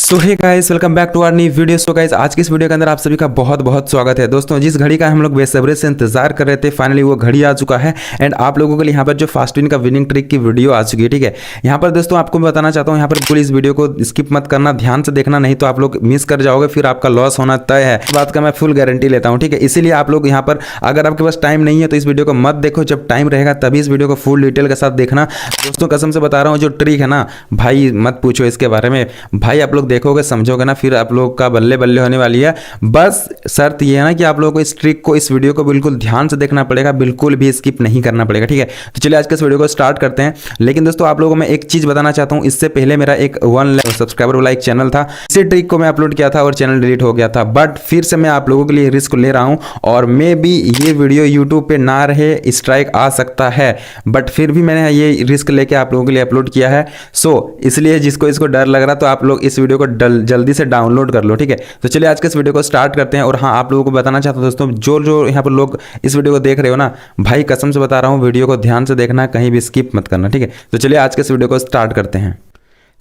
So hey guys, welcome back to our new video. So guys, आज की इस video के अंदर आप सभी का बहुत बहुत स्वागत है। दोस्तों, जिस घड़ी का हम लोग बेसब्री से इंतजार कर रहे थे, फाइनली वो घड़ी आ चुका है। एंड आप लोगों के लिए यहाँ पर जो फास्ट विन का विनिंग ट्रिक की वीडियो आ चुकी है। ठीक है, यहाँ पर दोस्तों आपको मैं बताना चाहता हूँ, यहाँ पर बिल्कुल इस वीडियो को स्किप मत करना, ध्यान से देखना, नहीं तो आप लोग मिस कर जाओगे, फिर आपका लॉस होना तय है। इस बात का मैं फुल गारंटी लेता हूँ। ठीक है, इसीलिए आप लोग यहाँ पर अगर आपके पास टाइम नहीं है तो इस वीडियो को मत देखो, जब टाइम रहेगा तभी इस वीडियो को फुल डिटेल के साथ देखना। दोस्तों, कसम से बता रहा हूँ, जो ट्रिक है ना भाई, मत पूछो इसके बारे में भाई। आप लोग देखोगे, समझोगे ना, फिर आप लोग का बल्ले बल्ले होने वाली है। बस शर्त ये है ना कि आप लोगों को इस ट्रिक को, इस वीडियो को बिल्कुल ध्यान से देखना पड़ेगा, बिल्कुल भी स्किप नहीं करना पड़ेगा। ठीक है, तो चलिए आज के इस वीडियो को स्टार्ट करते हैं। लेकिन दोस्तों, आप लोगों को मैं एक चीज बताना चाहता हूं, इससे पहले मेरा एक 1 लाख सब्सक्राइबर वाला एक चैनल था, इसी ट्रिक को मैं अपलोड किया था और चैनल डिलीट हो गया था। बट फिर से मैं आप लोगों के लिए रिस्क ले रहा हूं, और मे भी ये वीडियो यूट्यूब पे ना रहे, स्ट्राइक आ सकता है, बट फिर भी मैंने ये रिस्क लेके आप लोगों के लिए अपलोड किया है। सो इसलिए जिसको इसको डर लग रहा, तो आप लोग इस वीडियो को जल्दी से डाउनलोड कर लो। ठीक है, तो चलिए आज के इस वीडियो को स्टार्ट करते हैं। और हाँ, आप लोगों को बताना चाहता हूं दोस्तों, जो यहाँ पर लोग इस वीडियो को देख रहे हो ना भाई, कसम से बता रहा हूँ, वीडियो को ध्यान से देखना, कहीं भी स्किप मत करना। ठीक है, तो चलिए आज के इस वीडियो को स्टार्ट करते हैं।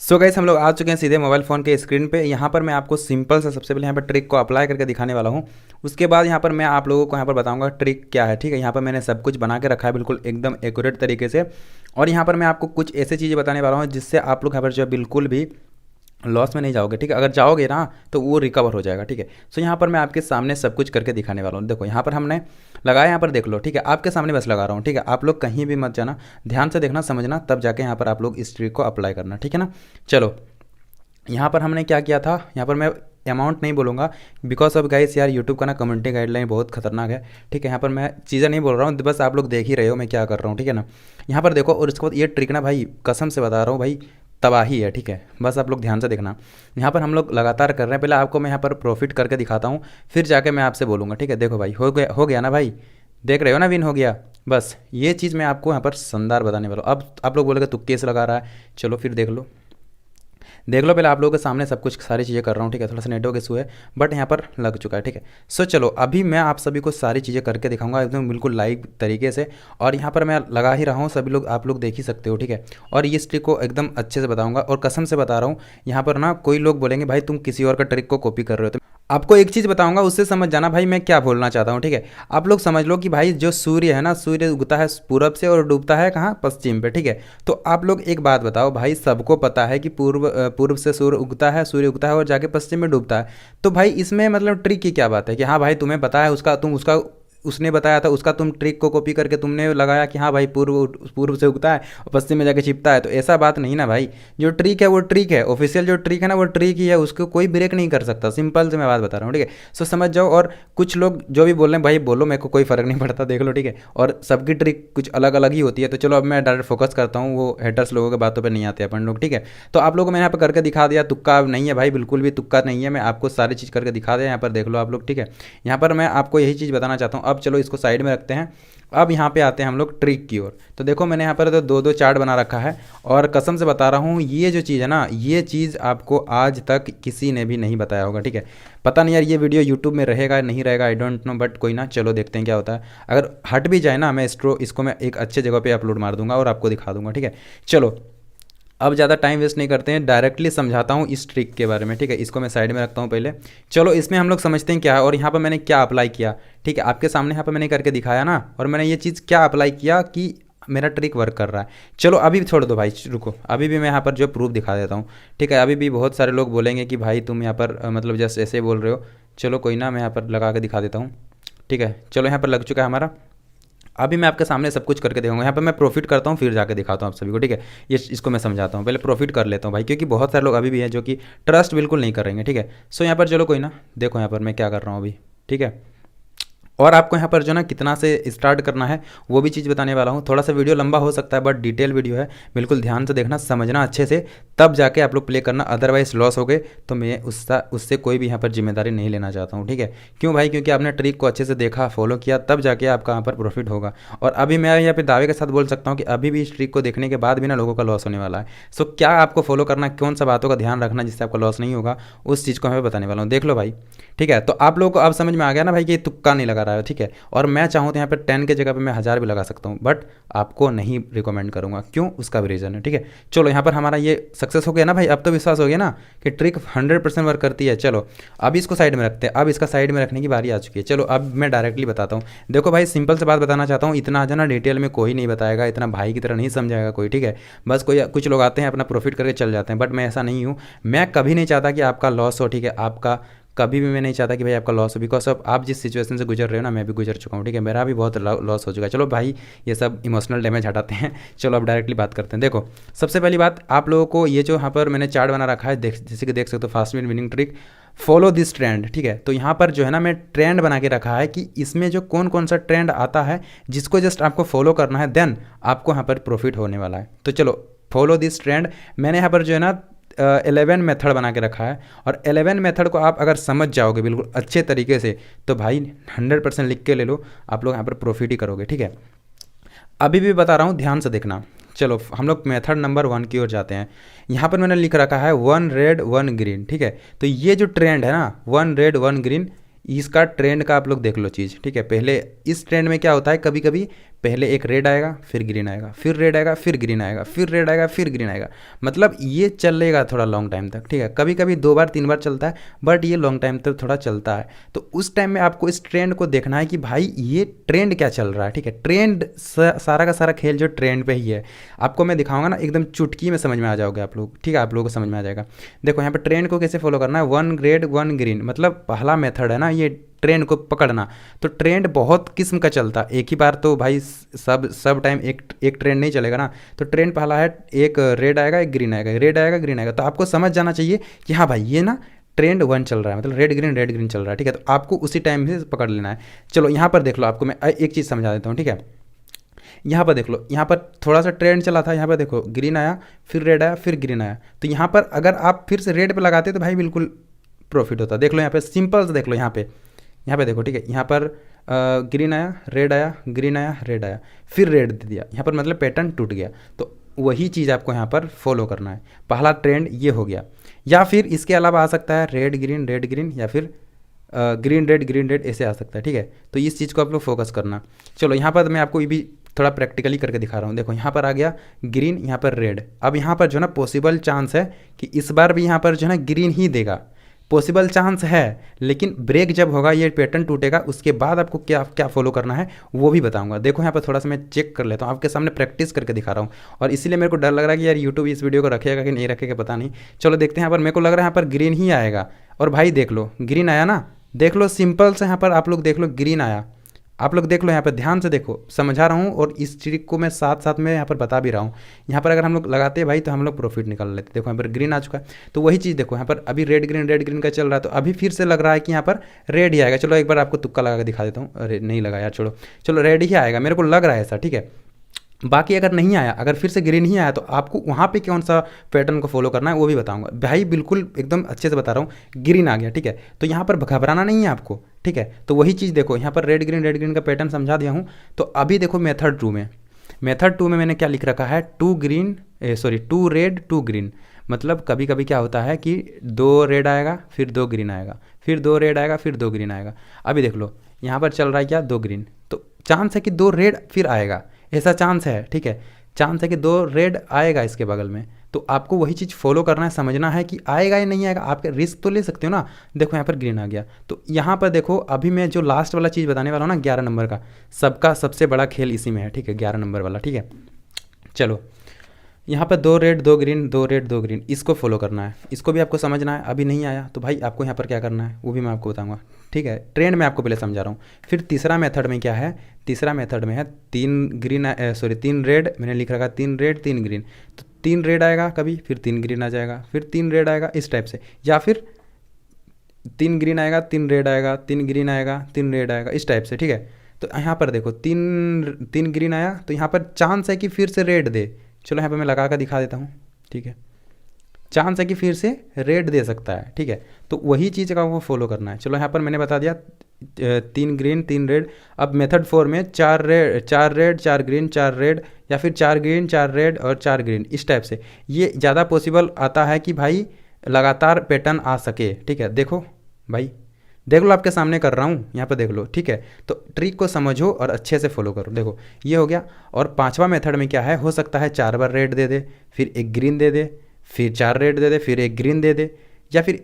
सो गाइस, हम लोग आ चुके हैं सीधे मोबाइल फ़ोन के स्क्रीन पे। यहाँ पर मैं आपको सिंपल से सबसे पहले यहाँ पर ट्रिक को अप्लाई करके दिखाने वाला हूँ। उसके बाद यहाँ पर मैं आप लोगों को यहाँ पर बताऊँगा ट्रिक क्या है। ठीक है, यहाँ पर मैंने सब कुछ बना के रखा है बिल्कुल एकदम एक्यूरेट तरीके से। और यहाँ पर मैं आपको कुछ ऐसी चीज़ें बताने वाला हूँ जिससे आप लोग यहाँ पर जो है बिल्कुल भी लॉस में नहीं जाओगे। ठीक है, अगर जाओगे ना तो वो रिकवर हो जाएगा। ठीक है, सो यहाँ पर मैं आपके सामने सब कुछ करके दिखाने वाला हूँ। देखो, यहाँ पर हमने लगाया, यहाँ पर देख लो। ठीक है, आपके सामने बस लगा रहा हूँ। ठीक है, आप लोग कहीं भी मत जाना, ध्यान से देखना, समझना, तब जाके यहाँ पर आप लोग इस ट्रिक को अप्लाई करना। ठीक है ना। चलो, यहाँ पर हमने क्या किया था, यहाँ पर मैं अमाउंट नहीं बोलूँगा, बिकॉज ऑफ गाइस यार यूट्यूब का ना कम्युनिटी गाइडलाइन बहुत खतरनाक है। ठीक है, यहाँ पर मैं चीज़ें नहीं बोल रहा हूँ, बस आप लोग देख ही रहे हो मैं क्या कर रहा हूँ। ठीक है ना, यहाँ पर देखो। और उसके बाद ये ट्रिक ना भाई, कसम से बता रहा हूँ भाई, तबाही है। ठीक है, बस आप लोग ध्यान से देखना। यहाँ पर हम लोग लगातार कर रहे हैं, पहले आपको मैं यहाँ पर प्रॉफिट करके दिखाता हूँ, फिर जाके मैं आपसे बोलूँगा। ठीक है, देखो भाई, हो गया ना भाई, देख रहे हो ना, विन हो गया। बस ये चीज़ मैं आपको यहाँ पर शानदार बताने वाला हूँ। अब आप लोग बोलेंगे तुक्के से लगा रहा है, चलो फिर देख लो, देख लो। पहले आप लोगों के सामने सब कुछ सारी चीज़ें कर रहा हूँ। ठीक है, थोड़ा सा नेटवर्क इशू है, बट यहाँ पर लग चुका है। ठीक है, सो चलो, अभी मैं आप सभी को सारी चीज़ें करके दिखाऊंगा एकदम बिल्कुल लाइव तरीके से। और यहाँ पर मैं लगा ही रहा हूँ, सभी लोग आप लोग देख ही सकते हो। ठीक है, और ये ट्रिक को एकदम अच्छे से बताऊँगा, और कसम से बता रहा हूँ, यहाँ पर ना कोई लोग बोलेंगे भाई तुम किसी और का ट्रिक को कॉपी कर रहे हो। तो आपको एक चीज़ बताऊंगा, उससे समझ जाना भाई मैं क्या बोलना चाहता हूँ। ठीक है, आप लोग समझ लो कि भाई जो सूर्य है ना, सूर्य उगता है पूरब से और डूबता है कहाँ, पश्चिम पे। ठीक है, तो आप लोग एक बात बताओ भाई, सबको पता है कि पूर्व से सूर्य उगता है और जाके पश्चिम में डूबता है। तो भाई इसमें मतलब ट्रिक की क्या बात है कि हाँ भाई तुम्हें पता है, उसने बताया था, उसका तुम ट्रिक को कॉपी करके तुमने लगाया कि हाँ भाई पूर्व से उगता है और पश्चिम में जाके छिपता है। तो ऐसा बात नहीं ना भाई, जो ट्रिक है वो ट्रिक है, ऑफिशियल जो ट्रिक है ना वो ट्रिक ही है, उसको कोई ब्रेक नहीं कर सकता। सिंपल से मैं बात बता रहा हूँ। ठीक है, सो समझ जाओ। और कुछ लोग जो भी बोल रहे हैं भाई बोलो, मेरे को कोई फ़र्क नहीं पड़ता, देख लो। ठीक है, और सबकी ट्रिक कुछ अलग अलग ही होती है। तो चलो अब मैं डायरेक्ट फोकस करता हूँ, वो हेटर्स लोगों के बातों पर नहीं आते अपन लोग। ठीक है, तो आप लोगों को मैंने यहाँ पर करके दिखा दिया, तुक्का नहीं है भाई, बिल्कुल भी तुक्का नहीं है, मैं आपको सारी चीज़ करके दिखा दिया। यहाँ पर देख लो आप लोग। ठीक है, यहाँ पर मैं आपको यही चीज़ बताना चाहता हूँ। अब चलो इसको साइड में रखते हैं, अब यहाँ पे आते हैं हम लोग ट्रिक की ओर। तो देखो, मैंने यहाँ पर तो दो चार्ट बना रखा है, और कसम से बता रहा हूँ, ये जो चीज़ है ना, ये चीज़ आपको आज तक किसी ने भी नहीं बताया होगा। ठीक है, पता नहीं यार ये वीडियो यूट्यूब में रहेगा नहीं रहेगा, आई डोंट नो, बट कोई ना, चलो देखते हैं क्या होता है। अगर हट भी जाए ना, मैं इसको मैं एक अच्छे जगह पे अपलोड मार दूंगा और आपको दिखा दूंगा। ठीक है, चलो अब ज़्यादा टाइम वेस्ट नहीं करते हैं, डायरेक्टली समझाता हूँ इस ट्रिक के बारे में। ठीक है, इसको मैं साइड में रखता हूँ पहले। चलो इसमें हम लोग समझते हैं क्या है, और यहाँ पर मैंने क्या अप्लाई किया। ठीक है, आपके सामने यहाँ पर मैंने करके दिखाया ना, और मैंने ये चीज़ क्या अप्लाई किया कि मेरा ट्रिक वर्क कर रहा है। चलो अभी छोड़ दो भाई, रुको, अभी भी मैं यहाँ पर जो प्रूफ दिखा देता हूँ। ठीक है, अभी भी बहुत सारे लोग बोलेंगे कि भाई तुम यहाँ पर मतलब जैसे ऐसे बोल रहे हो। चलो कोई ना, मैं यहाँ पर लगा के दिखा देता हूँ। ठीक है, चलो यहाँ पर लग चुका है हमारा। अभी मैं आपके सामने सब कुछ करके देखूंगा। यहाँ पे मैं प्रॉफिट करता हूँ, फिर जाके दिखाता हूँ आप सभी को। ठीक है, ये इसको मैं समझाता हूँ, पहले प्रॉफिट कर लेता हूँ भाई, क्योंकि बहुत सारे लोग अभी भी हैं जो कि ट्रस्ट बिल्कुल नहीं करेंगे। ठीक है, सो यहाँ पर चलो कोई ना, देखो यहाँ पर मैं क्या कर रहा हूँ अभी। ठीक है, और आपको यहाँ पर जो ना कितना से स्टार्ट करना है वो भी चीज़ बताने वाला हूँ। थोड़ा सा वीडियो लंबा हो सकता है, बट डिटेल वीडियो है, बिल्कुल ध्यान से देखना, समझना अच्छे से, तब जाके आप लोग प्ले करना। अदरवाइज लॉस हो गए तो मैं उससे कोई भी यहाँ पर जिम्मेदारी नहीं लेना चाहता हूँ। ठीक है, क्यों भाई, क्योंकि आपने ट्रिक को अच्छे से देखा, फॉलो किया, तब जाके आपका यहाँ पर प्रॉफिट होगा। और अभी मैं यहाँ पर दावे के साथ बोल सकता हूँ कि अभी भी इस ट्रिक को देखने के बाद भी ना लोगों का लॉस होने वाला है। सो क्या आपको फॉलो करना, कौन सा बातों का ध्यान रखना जिससे आपका लॉस नहीं होगा, उस चीज़ को मैं बताने वाला हूँ। देख लो भाई। ठीक है, तो आप लोगों को अब समझ में आ गया ना भाई कि तुक्का नहीं लगा रहा है, ठीक है। और मैं चाहूँ तो यहाँ पे 10 के जगह पे मैं 1000 भी लगा सकता हूँ, बट आपको नहीं रिकमेंड करूँगा। क्यों, उसका भी रीज़न है, ठीक है। चलो यहाँ पर हमारा ये सक्सेस हो गया ना भाई, अब तो विश्वास हो गया ना कि ट्रिक 100% वर्क करती है। चलो अब इसको साइड में रखते हैं, अब इसका साइड में रखने की बारी आ चुकी है। चलो अब मैं डायरेक्टली बताता हूँ। देखो भाई, सिंपल से बात बताना चाहता हूँ, इतना ज़्यादा डिटेल में कोई नहीं बताएगा, इतना भाई की तरह नहीं समझाएगा कोई, ठीक है। बस कोई कुछ लोग आते हैं अपना प्रॉफिट करके चल जाते हैं, बट मैं ऐसा नहीं हूँ। मैं कभी नहीं चाहता कि आपका लॉस हो, ठीक है। आपका कभी भी मैं नहीं चाहता कि भाई आपका लॉस हो, बिकॉज ऑफ आप जिस सिचुएशन से गुजर रहे हो ना, मैं भी गुजर चुका हूँ, ठीक है। मेरा भी बहुत लॉस हो चुका है। चलो भाई ये सब इमोशनल डैमेज हटाते हैं। चलो अब डायरेक्टली बात करते हैं। देखो सबसे पहली बात, आप लोगों को ये जो यहाँ पर मैंने चार्ट बना रखा है, जैसे कि देख सकते हो, fast winning trick, follow this trend, ठीक है। तो यहाँ पर जो है ना, मैं ट्रेंड बना के रखा है कि इसमें जो कौन कौन सा ट्रेंड आता है जिसको जस्ट आपको फॉलो करना है, देन आपको यहाँ पर प्रॉफिट होने वाला है। तो चलो फॉलो दिस ट्रेंड, मैंने यहाँ पर जो है ना 11 मेथड बना के रखा है, और 11 मेथड को आप अगर समझ जाओगे बिल्कुल अच्छे तरीके से, तो भाई 100% लिख के ले लो, आप लोग यहाँ पर प्रॉफिट ही करोगे, ठीक है। अभी भी बता रहा हूँ, ध्यान से देखना। चलो हम लोग मेथड नंबर 1 की ओर जाते हैं। यहाँ पर मैंने लिख रखा है 1 रेड 1 ग्रीन, ठीक है। तो ये जो ट्रेंड है ना, 1 रेड 1 ग्रीन, इसका ट्रेंड का आप लोग देख लो चीज़, ठीक है। पहले इस ट्रेंड में क्या होता है, कभी कभी पहले एक रेड आएगा, फिर ग्रीन आएगा, फिर रेड आएगा, फिर ग्रीन आएगा, फिर रेड आएगा, फिर ग्रीन आएगा। मतलब ये चलेगा थोड़ा लॉन्ग टाइम तक, ठीक है। कभी कभी 2 बार 3 बार चलता है, बट ये लॉन्ग टाइम तक थोड़ा चलता है। तो उस टाइम में आपको इस ट्रेंड को देखना है कि भाई ये ट्रेंड क्या चल रहा है, ठीक है। ट्रेंड सारा का सारा खेल जो ट्रेंड पे ही है, आपको मैं दिखाऊंगा ना, एकदम चुटकी में समझ में आ जाओगे आप लोग, ठीक है। आप लोगों को समझ में आ जाएगा। देखो यहाँ पर ट्रेंड को कैसे फॉलो करना है, 1 रेड 1 ग्रीन, मतलब पहला मेथड है ना ये ट्रेंड को पकड़ना। तो ट्रेंड बहुत किस्म का चलता है, एक ही बार तो भाई सब टाइम एक ट्रेंड नहीं चलेगा ना। तो ट्रेंड पहला है, एक रेड आएगा, एक ग्रीन आएगा, रेड आएगा, ग्रीन आएगा। तो आपको समझ जाना चाहिए कि हाँ भाई ये ना ट्रेंड 1 चल रहा है, मतलब रेड ग्रीन चल रहा है, ठीक है। तो आपको उसी टाइम से पकड़ लेना है। चलो यहाँ पर देख लो, आपको मैं एक चीज़ समझा देता हूँ, ठीक है। यहाँ पर देख लो, यहाँ पर थोड़ा सा ट्रेंड चला था, यहाँ पर देखो ग्रीन आया, फिर रेड आया, फिर ग्रीन आया। तो यहाँ पर अगर आप फिर से रेड पे लगाते तो भाई बिल्कुल प्रॉफिट होता। देख लो यहाँ पे सिंपल से देख लो, यहाँ पे देखो, ठीक है। यहाँ पर ग्रीन आया, रेड आया, ग्रीन आया, रेड आया, फिर रेड दे दिया, यहाँ पर मतलब पैटर्न टूट गया। तो वही चीज़ आपको यहाँ पर फॉलो करना है। पहला ट्रेंड ये हो गया, या फिर इसके अलावा आ सकता है रेड ग्रीन, या फिर ग्रीन रेड ऐसे आ सकता है, ठीक है। तो इस चीज़ को आप लोग फोकस करना। चलो यहाँ पर मैं आपको ये भी थोड़ा प्रैक्टिकली करके दिखा रहा हूँ। देखो यहाँ पर आ गया ग्रीन, यहाँ पर रेड। अब यहाँ पर जो है ना पॉसिबल चांस है कि इस बार भी यहाँ पर जो है ना ग्रीन ही देगा, पॉसिबल चांस है। लेकिन ब्रेक जब होगा, ये पैटर्न टूटेगा, उसके बाद आपको क्या क्या फॉलो करना है वो भी बताऊंगा। देखो यहाँ पर थोड़ा सा मैं चेक कर लेता हूँ, आपके सामने प्रैक्टिस करके दिखा रहा हूँ। और इसीलिए मेरे को डर लग रहा है कि यार यूट्यूब इस वीडियो को रखेगा कि नहीं रखेगा पता नहीं। चलो देखते हैं। यहाँ पर मेरे को लग रहा है यहाँ पर ग्रीन ही आएगा, और भाई देख लो ग्रीन आया ना, देख लो सिंपल से यहाँ पर आप लोग देख लो ग्रीन आया। आप लोग देख लो यहाँ पर, ध्यान से देखो, समझा रहा हूँ और इस ट्रिक को मैं साथ साथ में यहाँ पर बता भी रहा हूँ। यहाँ पर अगर हम लोग लगाते हैं भाई तो हम लोग प्रॉफिट निकाल लेते। देखो यहाँ पर ग्रीन आ चुका है, तो वही चीज़ देखो यहाँ पर अभी रेड ग्रीन का चल रहा है, तो अभी फिर से लग रहा है कि यहाँ पर रेड ही आएगा। चलो एक बार आपको तुक्का लगा के दिखा देता हूँ। अरे नहीं लगा यार, छोड़ो, चलो रेड ही आएगा, मेरे को लग रहा है ऐसा, ठीक है। बाकी अगर नहीं आया, अगर फिर से ग्रीन ही आया, तो आपको वहाँ पे कौन सा पैटर्न को फॉलो करना है वो भी बताऊंगा भाई, बिल्कुल एकदम अच्छे से बता रहा हूँ। ग्रीन आ गया, ठीक है। तो यहाँ पर घबराना नहीं है आपको, ठीक है। तो वही चीज़ देखो, यहाँ पर रेड ग्रीन का पैटर्न समझा दिया हूँ। तो अभी देखो मेथड 2 में मैंने क्या लिख रखा है, 2 रेड 2 ग्रीन। मतलब कभी कभी क्या होता है कि 2 रेड आएगा, फिर 2 ग्रीन आएगा, फिर 2 रेड आएगा, फिर 2 ग्रीन आएगा। अभी देख लो यहाँ पर चल रहा है क्या, 2 ग्रीन, तो चांस है कि 2 रेड फिर आएगा, ऐसा चांस है, ठीक है। चांस है कि 2 रेड आएगा इसके बगल में। तो आपको वही चीज़ फॉलो करना है, समझना है कि आएगा या नहीं आएगा। आप रिस्क तो ले सकते हो ना। देखो यहाँ पर ग्रीन आ गया, तो यहाँ पर देखो अभी मैं जो लास्ट वाला चीज़ बताने वाला हूँ ना, 11 नंबर का, सबका सबसे बड़ा खेल इसी में है, ठीक है, 11 नंबर वाला, ठीक है। चलो यहाँ पर 2 रेड 2 ग्रीन, 2 रेड 2 ग्रीन, इसको फॉलो करना है, इसको भी आपको समझना है। अभी नहीं आया तो भाई आपको यहाँ पर क्या करना है वो भी मैं आपको बताऊँगा, ठीक है। ट्रेंड में आपको पहले समझा रहा हूँ। फिर तीसरा मेथड में क्या है, तीसरा मेथड में है 3 रेड, मैंने लिख रखा 3 रेड 3 ग्रीन। तो 3 रेड आएगा कभी, फिर 3 ग्रीन आ जाएगा, फिर 3 रेड आएगा, इस टाइप से। या फिर 3 ग्रीन आएगा, 3 रेड आएगा, 3 ग्रीन आएगा, 3 रेड आएगा, इस टाइप से, ठीक है। तो यहाँ पर देखो 3 ग्रीन आया, तो यहाँ पर चांस है कि फिर से रेड दे। चलो यहाँ पे मैं लगा कर दिखा देता हूँ, ठीक है। चांस है कि फिर से रेड दे सकता है, ठीक है। तो वही चीज़ का वो फॉलो करना है। चलो यहाँ पर मैंने बता दिया 3 ग्रीन 3 रेड। अब मेथड 4 में 4 रेड 4 ग्रीन 4 रेड, या फिर 4 ग्रीन 4 रेड और 4 ग्रीन, इस टाइप से। ये ज़्यादा पॉसिबल आता है कि भाई लगातार पैटर्न आ सके, ठीक है। देखो भाई देख लो आपके सामने कर रहा हूँ, यहाँ पर देख लो, ठीक है। तो ट्रिक को समझो और अच्छे से फॉलो करो। देखो ये हो गया। और पांचवा मेथड में क्या है, हो सकता है 4 बार रेड दे दे, फिर एक ग्रीन दे दे, फिर 4 रेड दे दे, फिर एक ग्रीन दे दे, या फिर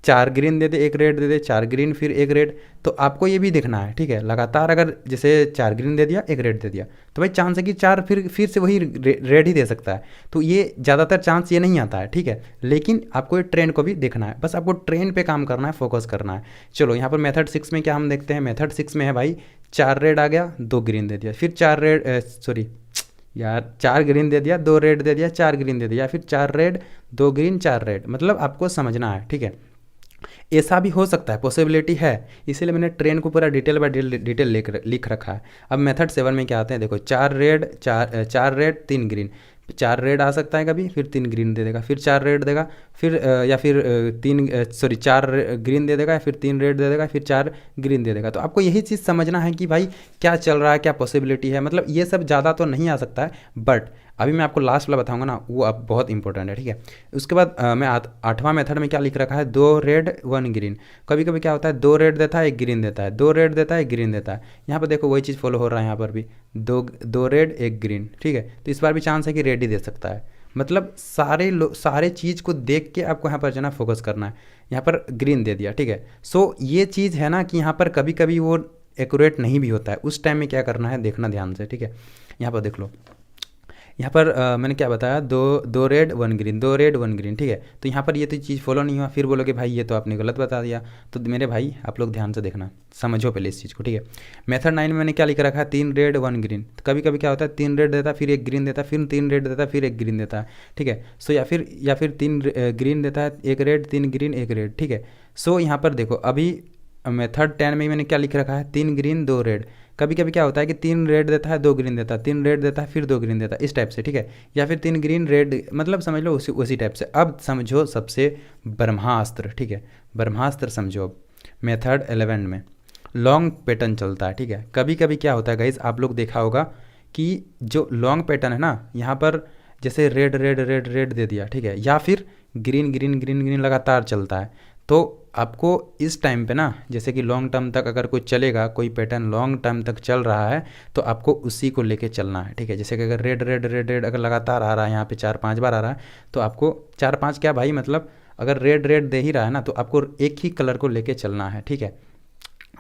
4 ग्रीन दे दे, एक रेड दे दे, 4 ग्रीन फिर एक रेड। तो आपको ये भी देखना है, ठीक है। लगातार अगर जैसे 4 ग्रीन दे दिया, एक रेड दे दिया, तो भाई चांस है कि 4 फिर से वही रेड ही दे सकता है। तो ये ज़्यादातर चांस ये नहीं आता है, ठीक है। लेकिन आपको ये ट्रेंड को भी देखना है, बस आपको ट्रेंड पे काम करना है, फोकस करना है। चलो यहाँ पर मेथड 6 में क्या हम देखते हैं। मेथड 6 में है भाई 4 रेड आ गया, 2 ग्रीन दे दिया, फिर 4 रेड, सॉरी यार 4 ग्रीन दे दिया, 2 रेड दे दिया, 4 ग्रीन दे दिया, फिर 4 रेड, 2 ग्रीन, 4 रेड। मतलब आपको समझना है, ठीक है। ऐसा भी हो सकता है, पॉसिबिलिटी है, इसीलिए मैंने ट्रेन को पूरा डिटेल बाय डिटेल लिख रखा है। अब मेथड 7 में क्या आते हैं, देखो 4 रेड, 3 ग्रीन, 4 रेड आ सकता है कभी, फिर 3 ग्रीन दे देगा, फिर 4 रेड देगा, फिर या फिर 4 ग्रीन दे देगा, फिर 3 रेड दे देगा, फिर 4 ग्रीन दे देगा। तो आपको यही चीज़ समझना है कि भाई क्या चल रहा है, क्या पॉसिबिलिटी है। मतलब ये सब ज़्यादा तो नहीं आ सकता है, बट अभी मैं आपको लास्ट वाला बताऊंगा ना, वो अब बहुत इंपॉर्टेंट है, ठीक है। उसके बाद मैं 8वां मेथड में क्या लिख रखा है, 2 रेड 1 ग्रीन। कभी कभी क्या होता है, 2 रेड देता है, 1 ग्रीन देता है, 2 रेड देता है, 1 ग्रीन देता है। यहाँ पर देखो वही चीज़ फॉलो हो रहा है, यहाँ पर भी 2 रेड 1 ग्रीन, ठीक है। तो इस बार भी चांस है कि रेड ही दे सकता है। मतलब सारे चीज़ को देख के आपको यहाँ पर जो है ना फोकस करना है। यहाँ पर ग्रीन दे दिया, ठीक है। सो ये चीज़ है ना कि यहाँ पर कभी कभी वो एक्यूरेट नहीं भी होता है, उस टाइम में क्या करना है देखना ध्यान से, ठीक है। यहाँ पर देख लो, यहाँ पर मैंने क्या बताया, 2 रेड 1 ग्रीन, 2 रेड 1 ग्रीन, ठीक है। तो यहाँ पर ये तो चीज़ फॉलो नहीं हुआ, फिर बोलोगे भाई ये तो आपने गलत बता दिया। तो मेरे भाई आप लोग ध्यान से देखना, समझो पहले इस चीज़ को, ठीक है। मेथड 9 में मैंने क्या लिख रखा है, 3 रेड 1 ग्रीन। तो कभी कभी क्या होता है, 3 रेड देता है, फिर 1 ग्रीन देता है, फिर 3 रेड देता है, फिर 1 ग्रीन देता है, ठीक है। सो या फिर 3 ग्रीन देता है, 1 रेड, 3 ग्रीन 1 रेड, ठीक है। सो यहाँ पर देखो अभी मेथड 10 में मैंने क्या लिख रखा है, 3 ग्रीन 2 रेड। कभी कभी क्या होता है कि 3 रेड देता है, 2 ग्रीन देता है, 3 रेड देता है, फिर 2 ग्रीन देता है, इस टाइप से, ठीक है। या फिर 3 ग्रीन रेड, मतलब समझ लो उसी टाइप से। अब समझो सबसे ब्रह्मास्त्र, ठीक है। ब्रह्मास्त्र समझो। अब मेथड 11 में लॉन्ग पैटर्न चलता है, ठीक है। कभी कभी क्या होता है गाइज, आप लोग देखा होगा कि जो लॉन्ग पैटर्न है ना, यहाँ पर जैसे रेड रेड रेड रेड दे दिया, ठीक है, या फिर ग्रीन ग्रीन ग्रीन ग्रीन लगातार चलता है। तो आपको इस टाइम पे ना, जैसे कि लॉन्ग टर्म तक अगर कोई चलेगा, कोई पैटर्न लॉन्ग टर्म तक चल रहा है, तो आपको उसी को लेके चलना है, ठीक है। जैसे कि अगर रेड रेड रेड रेड अगर लगातार आ रहा है, यहाँ पे 4-5 बार आ रहा है, तो आपको 4-5 क्या भाई, मतलब अगर रेड रेड दे ही रहा है ना, तो आपको एक ही कलर को लेके चलना है, ठीक है।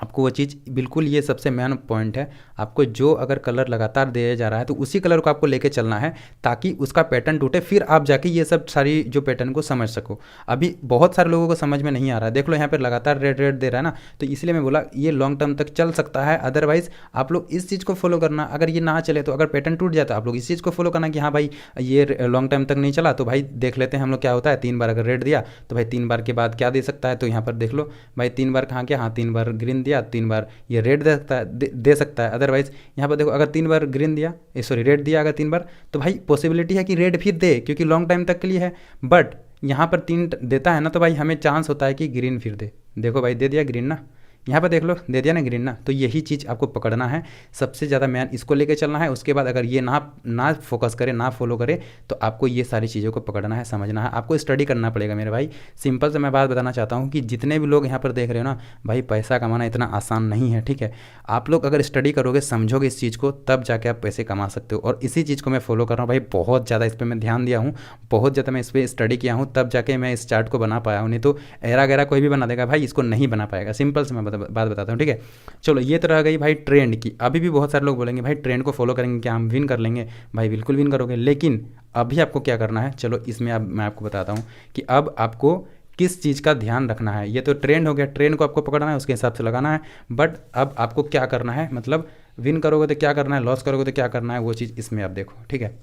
आपको वो चीज़ बिल्कुल, ये सबसे मेन पॉइंट है। आपको जो अगर कलर लगातार दिया जा रहा है, तो उसी कलर को आपको लेके चलना है, ताकि उसका पैटर्न टूटे, फिर आप जाके ये सब सारी जो पैटर्न को समझ सको। अभी बहुत सारे लोगों को समझ में नहीं आ रहा है। देख लो यहाँ पर लगातार रेड रेड दे रहा है ना, तो इसलिए मैं बोला ये लॉन्ग टर्म तक चल सकता है। अदरवाइज आप लोग इस चीज़ को फॉलो करना, अगर ये ना चले तो, अगर पैटर्न टूट जाए तो आप लोग इस चीज़ को फॉलो करना कि हाँ भाई ये लॉन्ग टाइम तक नहीं चला, तो भाई देख लेते हैं हम लोग क्या होता है। 3 बार अगर रेड दिया, तो भाई 3 बार के बाद क्या दे सकता है, तो यहाँ पर देख लो भाई 3 बार कहाँ क्या, हाँ 3 बार ग्रीन दिया, 3 बार ये रेड दे सकता है। अदरवाइज यहाँ पर देखो अगर 3 बार ग्रीन दिया, सॉरी रेड दिया अगर 3 बार, तो भाई पॉसिबिलिटी है कि रेड फिर दे, क्योंकि लॉन्ग टाइम तक के लिए है। बट यहाँ पर 3 देता है ना, तो भाई हमें चांस होता है कि ग्रीन फिर दे। देखो भाई दे दिया ग्रीन ना, यहाँ पर देख लो दे दिया ना ग्रीन ना। तो यही चीज़ आपको पकड़ना है, सबसे ज़्यादा मैन इसको लेके चलना है। उसके बाद अगर ये ना फोकस करे, ना फॉलो करे, तो आपको ये सारी चीज़ों को पकड़ना है, समझना है, आपको स्टडी करना पड़ेगा मेरे भाई। सिंपल से मैं बात बताना चाहता हूँ कि जितने भी लोग यहाँ पर देख रहे हो ना भाई, पैसा कमाना इतना आसान नहीं है, ठीक है। आप लोग अगर स्टडी करोगे, समझोगे इस चीज़ को, तब जाके आप पैसे कमा सकते हो। और इसी चीज़ को मैं फॉलो कर रहा हूँ भाई, बहुत ज़्यादा इस पर मैं ध्यान दिया हूँ, बहुत ज़्यादा मैं इस पर स्टडी किया हूँ, तब जाके मैं इस चार्ट को बना पाया हूँ। नहीं तो एरा गैरा कोई भी बना देगा भाई, इसको नहीं बना पाएगा। सिंपल से मैं बात बताता हूँ, ठीक है। चलो ये तो रह गई भाई ट्रेंड की। अभी भी बहुत सारे लोग बोलेंगे भाई ट्रेंड को फॉलो करेंगे क्या हम विन कर लेंगे? भाई बिल्कुल विन करोगे, लेकिन अभी आपको क्या करना है, चलो इसमें अब मैं आपको बताता हूँ कि अब आपको किस चीज़ का ध्यान रखना है। ये तो ट्रेंड हो गया, ट्रेंड को आपको पकड़ना है, उसके हिसाब से लगाना है। बट अब आपको क्या करना है, मतलब विन करोगे तो क्या करना है, लॉस करोगे तो क्या करना है, वो चीज़ इसमें आप देखो, ठीक है।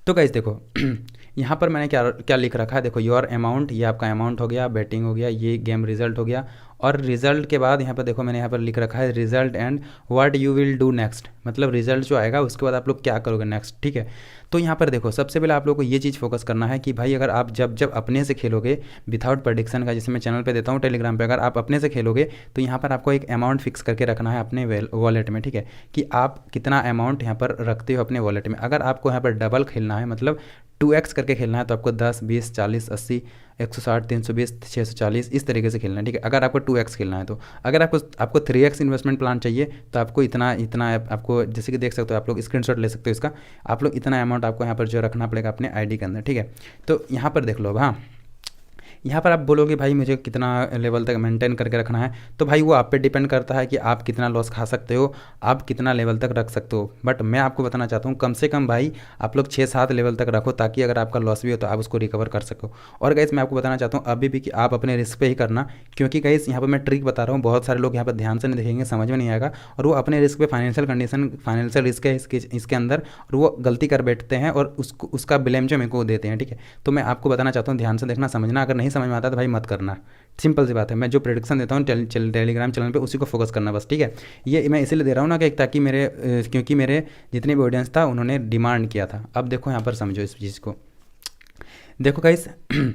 तो गाइस देखो यहाँ पर मैंने क्या लिख रखा है, देखो योर अमाउंट, ये आपका अमाउंट हो गया, बैटिंग हो गया, ये गेम रिजल्ट हो गया। और रिजल्ट के बाद यहाँ पर देखो मैंने यहाँ पर लिख रखा है result and what you will do next, मतलब रिजल्ट जो आएगा उसके बाद आप लोग क्या करोगे नेक्स्ट, ठीक है। तो यहाँ पर देखो सबसे पहले आप लोग को ये चीज़ फोकस करना है कि भाई अगर आप जब अपने से खेलोगे विदाउट प्रेडिक्शन का, जैसे मैं चैनल पे देता हूँ टेलीग्राम पे, अगर आप अपने से खेलोगे तो यहाँ पर आपको एक अमाउंट फिक्स करके रखना है अपने वॉलेट में, ठीक है, कि आप कितना अमाउंट यहाँ पर रखते हो अपने वॉलेट में। अगर आपको यहाँ पर डबल खेलना है, मतलब 2x करके खेलना है तो आपको 10, 20, 40, 80, 160, 320, 640 इस तरीके से खेलना है, ठीक है। अगर आपको 2x खेलना है तो अगर आपको 3x इन्वेस्टमेंट प्लान चाहिए तो आपको इतना इतना आपको जैसे कि देख सकते हो, आप लोग स्क्रीनशॉट ले सकते हो इसका। आप लोग इतना अमाउंट आपको यहाँ पर जो रखना पड़ेगा अपने आईडी के अंदर, ठीक है। तो यहाँ पर देख लो अब, हाँ यहाँ पर आप बोलोगे भाई मुझे कितना लेवल तक मेंटेन करके रखना है, तो भाई वो आप पे डिपेंड करता है कि आप कितना लॉस खा सकते हो, आप कितना लेवल तक रख सकते हो। बट मैं आपको बताना चाहता हूँ कम से कम भाई आप लोग 6-7 लेवल तक रखो, ताकि अगर आपका लॉस भी हो तो आप उसको रिकवर कर सको। और गाइस मैं आपको बताना चाहता हूँ अभी भी कि आप अपने रिस्क पे ही करना, क्योंकि गाइस यहाँ पर मैं ट्रिक बता रहा हूँ, बहुत सारे लोग यहाँ पर ध्यान से नहीं देखेंगे, समझ में नहीं आएगा, और वो अपने रिस्क पे फाइनेंशियल रिस्क है इसके अंदर, और वो गलती कर बैठते हैं और उसका ब्लेम जो मेरे को देते हैं, ठीक है। तो मैं आपको बताना चाहता हूँ ध्यान से देखना, समझना, अगर नहीं समझ में आता तो भाई मत करना, सिंपल सी बात है। मैं जो प्रेडिक्शन देता हूँ टेलीग्राम चैनल पे उसी को फोकस करना बस, ठीक है। ये मैं इसीलिए दे रहा हूँ ना कि ताकि क्योंकि मेरे जितने भी ऑडियंस था उन्होंने डिमांड किया था। अब देखो यहाँ पर समझो इस चीज़ को, देखो गाइस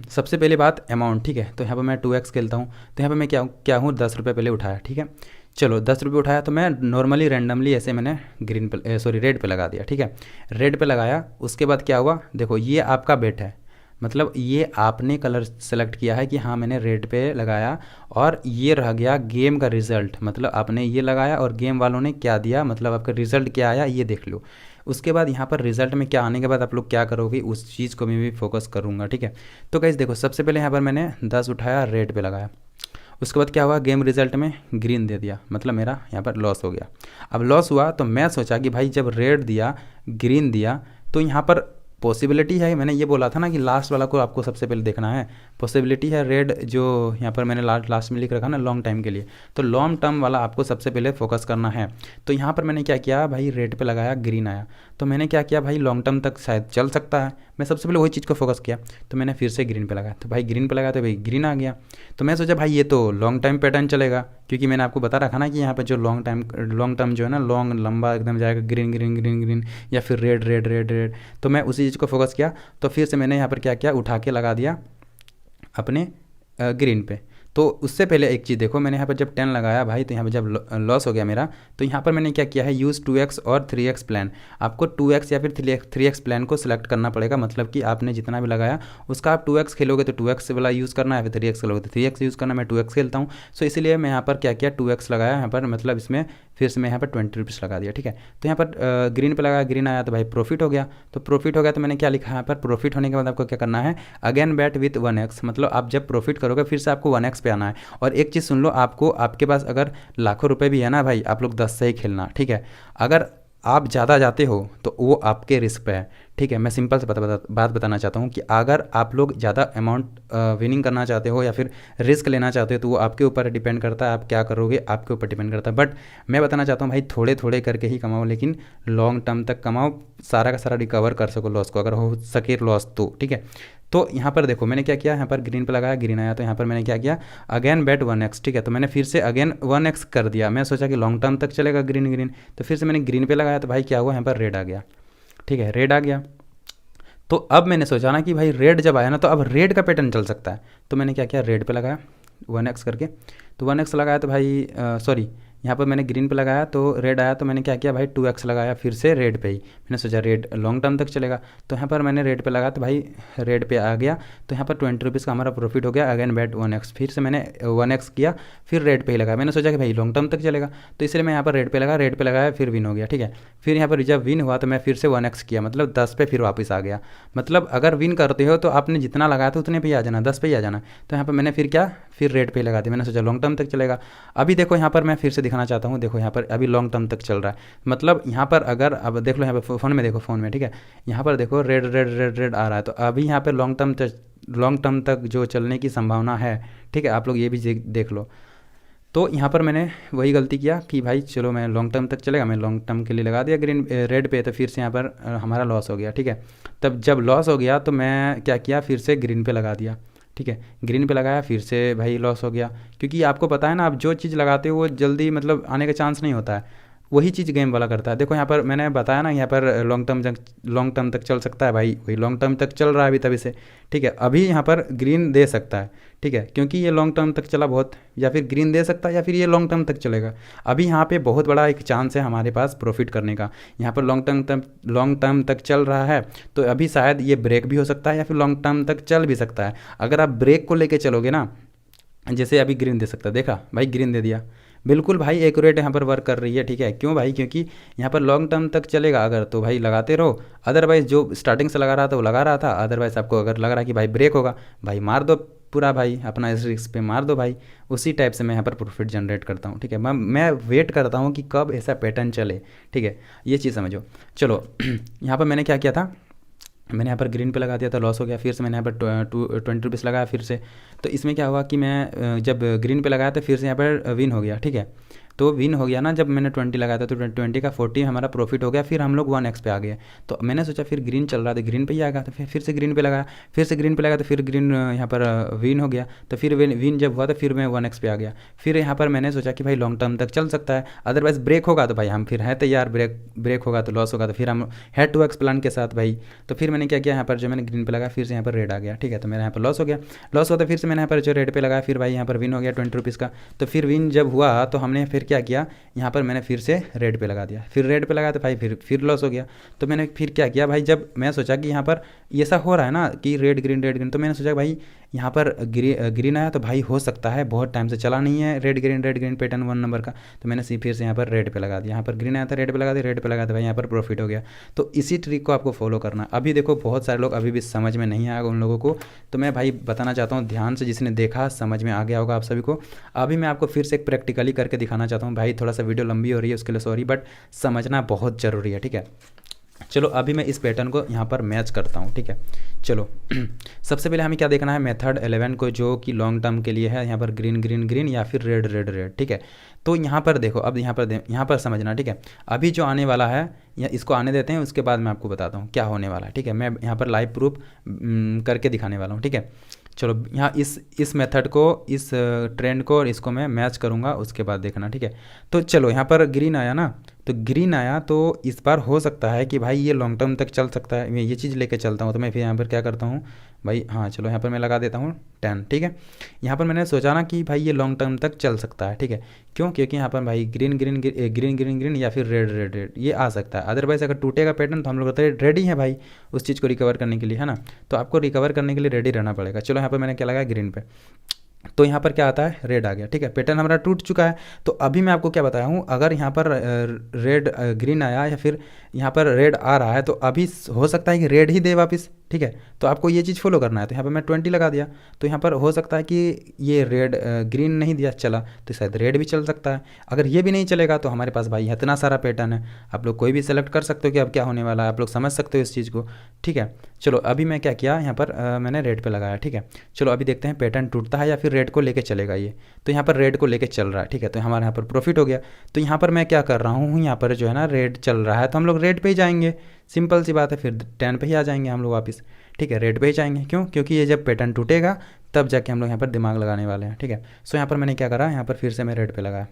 सबसे पहले बात अमाउंट, ठीक है। तो यहाँ पर मैं 2x खेलता हूँ, तो यहाँ पर मैं क्या हूँ 10 रुपये पहले उठाया, ठीक है। चलो 10 रुपये उठाया तो मैं नॉर्मली रैंडमली ऐसे मैंने रेड पे लगा दिया, ठीक है। रेड पे लगाया, उसके बाद क्या हुआ, देखो ये आपका बेट है, मतलब ये आपने कलर सेलेक्ट किया है कि हाँ मैंने रेड पे लगाया, और ये रह गया गेम का रिज़ल्ट, मतलब आपने ये लगाया और गेम वालों ने क्या दिया, मतलब आपका रिज़ल्ट क्या आया ये देख लो। उसके बाद यहाँ पर रिज़ल्ट में क्या आने के बाद आप लोग क्या करोगे उस चीज़ को मैं भी फोकस करूँगा, ठीक है। तो गाइस देखो सबसे पहले यहाँ पर मैंने 10 उठाया, रेड पे लगाया, उसके बाद क्या हुआ, गेम रिजल्ट में ग्रीन दे दिया, मतलब मेरा यहाँ पर लॉस हो गया। अब लॉस हुआ तो मैं सोचा कि भाई जब रेड दिया ग्रीन दिया तो यहाँ पर पॉसिबिलिटी है, मैंने ये बोला था ना कि लास्ट वाला को आपको सबसे पहले देखना है, पॉसिबिलिटी है रेड जो यहाँ पर मैंने लास्ट में लिख रखा ना लॉन्ग टाइम के लिए, तो लॉन्ग टर्म वाला आपको सबसे पहले फोकस करना है। तो यहाँ पर मैंने क्या किया भाई, रेड पे लगाया, ग्रीन आया, तो मैंने क्या किया भाई लॉन्ग टर्म तक शायद चल सकता है, मैं सबसे पहले वही चीज़ को फोकस किया, तो मैंने फिर से ग्रीन पे लगाया, तो भाई ग्रीन पे लगाया तो भाई ग्रीन आ गया। तो मैं सोचा भाई ये तो लॉन्ग टाइम पैटर्न चलेगा, क्योंकि मैंने आपको बता रखा ना कि यहाँ पर जो लॉन्ग टर्म जो है ना लॉन्ग लंबा एकदम जाएगा, ग्रीन ग्रीन ग्रीन ग्रीन या फिर रेड रेड रेड रेड। तो मैं उसी चीज़ को फोकस किया, तो फिर से मैंने यहाँ पर क्या किया, उठा के लगा दिया अपने ग्रीन पे। तो उससे पहले एक चीज़ देखो, मैंने यहाँ पर जब 10 लगाया भाई, तो यहाँ पर जब लॉस हो गया मेरा, तो यहाँ पर मैंने क्या किया है, यूज़ 2x और 3x प्लान। आपको 2x या फिर 3x प्लान को सिलेक्ट करना पड़ेगा, मतलब कि आपने जितना भी लगाया उसका आप 2x खेलोगे तो 2x वाला यूज़ करना है, फिर 3x खेलोगे तो 3x यूज़ करना। मैं 2x खेलता हूँ, सो इसीलिए मैं यहाँ पर क्या किया 2x लगाया यहाँ पर, मतलब इसमें फिर से मैं यहाँ पर 20 रुपीज़ लगा दिया, ठीक है। तो यहाँ पर ग्रीन पे लगाया, ग्रीन आया तो भाई प्रॉफिट हो गया। तो प्रॉफिट हो गया तो मैंने क्या लिखा है यहाँ पर, प्रॉफिट होने के बाद आपको क्या करना है, अगेन बैट विथ 1x, मतलब आप जब प्रॉफिट करोगे फिर से आपको 1x पे आना है। और एक चीज़ सुन लो, आपको आपके पास अगर लाखों रुपए भी है ना भाई, आप लोग 10 से ही खेलना, ठीक है। अगर आप ज़्यादा जाते हो तो वो आपके रिस्क पे है, ठीक है। मैं सिंपल से बात बताना चाहता हूँ कि अगर आप लोग ज़्यादा अमाउंट विनिंग करना चाहते हो या फिर रिस्क लेना चाहते हो तो वो आपके ऊपर डिपेंड करता है, आप क्या करोगे आपके ऊपर डिपेंड करता है। बट मैं बताना चाहता हूँ भाई थोड़े थोड़े करके ही कमाओ, लेकिन लॉन्ग टर्म तक कमाओ, सारा का सारा रिकवर कर सको लॉस को, अगर हो सके लॉस तो, ठीक है। तो यहाँ पर देखो मैंने क्या किया, यहाँ पर ग्रीन पे लगाया, ग्रीन आया, तो यहाँ पर मैंने क्या किया, अगेन बैट 1x, ठीक है। तो मैंने फिर से अगेन 1x कर दिया, मैं सोचा कि लॉन्ग टर्म तक चलेगा ग्रीन ग्रीन, तो फिर से मैंने ग्रीन पे लगाया, तो भाई क्या हुआ, यहाँ पर रेड आ गया, ठीक है, रेड आ गया। तो अब मैंने सोचा ना कि भाई रेड जब आया ना तो अब रेड का पैटर्न चल सकता है, तो मैंने क्या किया, रेड पे लगाया 1x करके, तो 1x लगाया तो भाई सॉरी यहाँ पर मैंने ग्रीन पे लगाया तो रेड आया, तो मैंने क्या किया भाई 2x लगाया फिर से रेड पे ही, मैंने सोचा रेड लॉन्ग टर्म तक चलेगा, तो यहाँ पर मैंने रेड पे लगाया तो भाई रेड पे आ गया, तो यहाँ पर 20 रुपीज़ का हमारा प्रॉफिट हो गया। अगेन बैट 1x, फिर से मैंने 1x किया, फिर रेड पे ही लगाया, मैंने सोचा कि भाई लॉन्ग टर्म तक चलेगा, तो इसलिए मैं यहाँ पर रेड पे लगाया, फिर विन हो गया, ठीक है। फिर यहाँ पर जब विन हुआ तो मैं फिर से 1x किया, मतलब 10 पे फिर वापस आ गया। मतलब अगर विन करते हो तो आपने जितना लगाया था उतने पे ही आ जाना, 10 पे ही आ जाना। तो यहाँ पर मैंने फिर क्या, फिर रेड पे ही लगा दिया, मैंने सोचा लॉन्ग टर्म तक चलेगा। अभी देखो यहाँ पर मैं फिर से दिखाना चाहता हूँ, देखो यहाँ पर अभी लॉन्ग टर्म तक चल रहा है, मतलब यहाँ पर अगर अब देख लो यहाँ पर फ़ोन में देखो, फ़ोन में, ठीक है, यहाँ पर देखो रेड रेड रेड रेड आ रहा है, तो अभी यहाँ पर लॉन्ग टर्म तक जो चलने की संभावना है, ठीक है, आप लोग ये भी देख लो। तो यहाँ पर मैंने वही गलती किया कि भाई चलो मैं लॉन्ग टर्म तक चलेगा, मैं लॉन्ग टर्म के लिए लगा दिया रेड पे, तो फिर से यहाँ पर हमारा लॉस हो गया, ठीक है। तब जब लॉस हो गया तो मैं क्या किया, फिर से ग्रीन पे लगा दिया, ठीक है, ग्रीन पे लगाया, फिर से भाई लॉस हो गया, क्योंकि आपको पता है ना आप जो चीज़ लगाते हो वो जल्दी मतलब आने का चांस नहीं होता है, वही चीज़ गेम वाला करता है। देखो यहाँ पर मैंने बताया ना, यहाँ पर लॉन्ग टर्म तक चल सकता है भाई, वही लॉन्ग टर्म तक चल रहा है अभी तभी से, ठीक है। अभी यहाँ पर ग्रीन दे सकता है, ठीक है, क्योंकि ये लॉन्ग टर्म तक चला बहुत, या फिर ग्रीन दे सकता है या फिर ये लॉन्ग टर्म तक चलेगा। अभी यहाँ पे बहुत बड़ा एक चांस है हमारे पास प्रॉफिट करने का। यहाँ पर लॉन्ग टर्म तक चल रहा है, तो अभी शायद ये ब्रेक भी हो सकता है या फिर लॉन्ग टर्म तक चल भी सकता है। अगर आप ब्रेक को लेके चलोगे ना, जैसे अभी ग्रीन दे सकता है, देखा भाई ग्रीन दे दिया, बिल्कुल भाई एक्यूरेट यहाँ पर वर्क कर रही है। ठीक है, क्यों भाई, क्योंकि यहाँ पर लॉन्ग टर्म तक चलेगा अगर, तो भाई लगाते रहो। अदरवाइज़ जो स्टार्टिंग से लगा रहा था वो लगा रहा था, अदरवाइज़ आपको अगर लग रहा है कि भाई ब्रेक होगा, भाई मार दो पूरा, भाई अपना इस रिस्क पे मार दो भाई। उसी टाइप से मैं यहाँ पर प्रॉफिट जनरेट करता हूँ। ठीक है, मैं वेट करता हूँ कि कब ऐसा पैटर्न चले। ठीक है, ये चीज़ समझो। चलो यहाँ पर मैंने क्या किया था, मैंने यहाँ पर ग्रीन पे लगा दिया था, लॉस हो गया। फिर से मैंने यहाँ पर 20 रुपीज़ लगाया फिर से। तो इसमें क्या हुआ कि मैं जब ग्रीन पे लगाया तो फिर से यहाँ पर विन हो गया। ठीक है, तो विन हो गया ना, जब मैंने 20 लगाया था तो 20 का 40 हमारा प्रॉफिट हो गया। फिर हम लोग 1x पे आ गए। तो मैंने सोचा फिर ग्रीन चल रहा था, ग्रीन पे ही आएगा, तो फिर से ग्रीन पे लगाया, फिर से ग्रीन पे लगाया, तो फिर ग्रीन यहाँ पर विन हो गया। तो फिर विन जब हुआ तो फिर मैं 1x पे आ गया। फिर यहाँ पर मैंने सोचा कि भाई लॉन्ग टर्म तक चल सकता है, अदरवाइज ब्रेक होगा तो भाई हम फिर हैं तैयार, ब्रेक होगा तो लॉस होगा, तो फिर हम है 2x प्लान के साथ भाई। तो फिर मैंने क्या किया, यहाँ पर जो मैंने ग्रीन पे लगाया फिर से यहाँ पर रेड आ गया। ठीक है, तो मेरा यहाँ पर लॉस हो गया। लॉस हुआ तो फिर से मैंने यहाँ पर जो रेड पे लगाया, फिर भाई यहाँ पर विन हो गया 20 रुपीज़ का। तो फिर विन जब हुआ तो हमने फिर क्या किया, यहाँ पर मैंने फिर से रेड पे लगा दिया, फिर रेड पे लगाया तो भाई फिर लॉस हो गया। तो मैंने फिर क्या किया भाई, जब मैं सोचा कि यहाँ पर ऐसा हो रहा है ना कि रेड ग्रीन, तो मैंने सोचा भाई यहाँ पर ग्रीन आया तो भाई हो सकता है, बहुत टाइम से चला नहीं है रेड ग्रीन पैटर्न 1 नंबर का। तो मैंने फिर से यहाँ पर रेड पे लगा दिया, यहाँ पर ग्रीन आया था रेड पे लगा दिया, रेड पे लगा दिया भाई, यहाँ पर प्रॉफिट हो गया। तो इसी ट्रिक को आपको फॉलो करना। अभी देखो बहुत सारे लोग अभी भी समझ में नहीं आएगा उन लोगों को, तो मैं भाई बताना चाहता हूँ ध्यान से, जिसने देखा समझ में आ गया होगा आप सभी को। अभी मैं आपको फिर से एक प्रैक्टिकली करके दिखाना चाहता हूँ भाई, थोड़ा सा वीडियो लंबी हो रही है उसके लिए सॉरी, बट समझना बहुत ज़रूरी है। ठीक है, चलो अभी मैं इस पैटर्न को यहाँ पर मैच करता हूँ। ठीक है, चलो सबसे पहले हमें क्या देखना है, मेथड 11 को, जो कि लॉन्ग टर्म के लिए है। यहाँ पर ग्रीन या फिर रेड। ठीक है, तो यहाँ पर देखो, अब यहाँ पर समझना। ठीक है, अभी जो आने वाला है या इसको आने देते हैं, उसके बाद मैं आपको बताता हूँ क्या होने वाला है। ठीक है, मैं यहाँ पर लाइव प्रूफ करके दिखाने वाला हूँ। ठीक है, चलो यहाँ इस मेथड को, इस ट्रेंड को और इसको मैं मैच करूँगा, उसके बाद देखना। ठीक है, तो चलो यहाँ पर ग्रीन आया ना, तो ग्रीन आया तो इस बार हो सकता है कि भाई ये लॉन्ग टर्म तक चल सकता है, मैं ये चीज़ लेके चलता हूँ। तो मैं फिर यहाँ पर क्या करता हूँ भाई, हाँ चलो यहाँ पर मैं लगा देता हूँ 10। ठीक है, यहाँ पर मैंने सोचा ना कि भाई ये लॉन्ग टर्म तक चल सकता है। ठीक है, क्यों, क्योंकि यहाँ पर भाई ग्रीन या फिर रेड ये आ सकता है। अदरवाइज अगर टूटेगा पैटर्न तो हम लोग रेडी हैं भाई उस चीज़ को रिकवर करने के लिए, है ना। तो आपको रिकवर करने के लिए रेडी रहना पड़ेगा। चलो यहाँ पर मैंने क्या लगाया, ग्रीन पे, तो यहाँ पर क्या आता है, रेड आ गया। ठीक है, पैटर्न हमारा टूट चुका है। तो अभी मैं आपको क्या बताया हूँ, अगर यहाँ पर ग्रीन आया या फिर यहाँ पर रेड आ रहा है, तो अभी हो सकता है कि रेड ही दे वापस। ठीक है, तो आपको ये चीज़ फॉलो करना है। तो यहाँ पर मैं 20 लगा दिया, तो यहाँ पर हो सकता है कि ये ग्रीन नहीं दिया चला, तो शायद रेड भी चल सकता है। अगर ये भी नहीं चलेगा तो हमारे पास भाई इतना सारा पैटर्न है, आप लोग कोई भी सेलेक्ट कर सकते हो कि अब क्या होने वाला है, आप लोग समझ सकते हो इस चीज़ को। ठीक है, चलो अभी मैं क्या किया, यहाँ पर मैंने रेड पे लगाया। ठीक है, चलो अभी देखते हैं पैटर्न टूटता है या फिर रेड को लेके चलेगा ये। तो यहाँ पर रेड को लेके चल रहा है। ठीक है, तो हमारे यहाँ पर प्रॉफिट हो गया। तो यहाँ पर मैं क्या कर रहा हूँ, यहाँ पर जो है ना रेड चल रहा है, तो हम लोग रेड पे ही जाएंगे, सिंपल सी बात है। फिर 10 पे ही आ जाएंगे हम लोग वापस। ठीक है, रेड पे ही जाएंगे, क्यों, क्योंकि ये जब पैटर्न टूटेगा तब जाके हम लोग यहाँ पर दिमाग लगाने वाले हैं। ठीक है, सो यहाँ पर मैंने क्या करा, यहाँ पर फिर से मैं रेड पे लगाया।